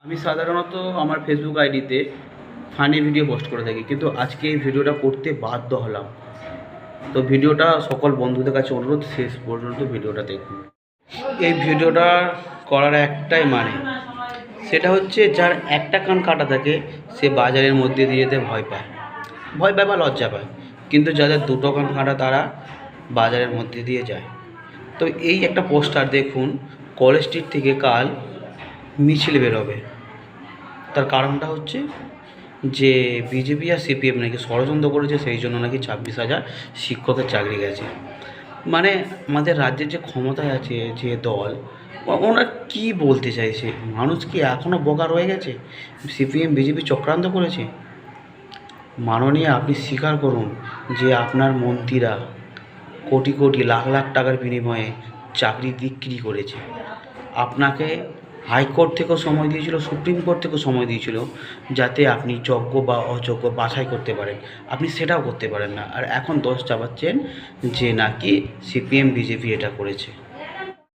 আমি সাধারণত আমার ফেসবুক আইডিতে ফানি ভিডিও পোস্ট করে থাকি, কিন্তু আজকে এই ভিডিওটা করতে বাধ্য হলাম। তো ভিডিওটা সকল বন্ধুদের কাছে অনুরোধ, শেষ পর্যন্ত ভিডিওটা দেখুন। এই ভিডিওটা করার একটাই মানে, সেটা হচ্ছে যার একটা কান কাটা থাকে সে বাজারের মধ্যে দিয়ে যেতে ভয় পায় বা লজ্জা পায়, কিন্তু যাদের দুটো কান কাটা তারা বাজারের মধ্যে দিয়ে যায়। তো এই একটা পোস্টার দেখুন, কলেজ স্ট্রিট থেকে কাল মিছিল বেরোবে। তার কারণটা হচ্ছে যে বিজেপি আর সিপিএম নাকি ষড়যন্ত্র করেছে, সেই জন্য নাকি 26,000 শিক্ষকের চাকরি গেছে। মানে আমাদের রাজ্যের যে ক্ষমতায় আছে যে দল, ওনারা কী বলতে চাইছে? মানুষ কি এখনও বোকা রয়ে গেছে? সিপিএম বিজেপি চক্রান্ত করেছে? মাননীয়, আপনি স্বীকার করুন যে আপনার মন্ত্রীরা কোটি কোটি লাখ লাখ টাকার বিনিময়ে চাকরি বিক্রি করেছে। আপনাকে হাইকোর্ট থেকেও সময় দিয়েছিল, সুপ্রিম কোর্ট থেকেও সময় দিয়েছিল, যাতে আপনি যোগ্য বা অযোগ্য বাছাই করতে পারেন। আপনি সেটাও করতে পারেন না, আর এখন দোষ চাপাচ্ছেন যে নাকি সিপিএম বিজেপি এটা করেছে।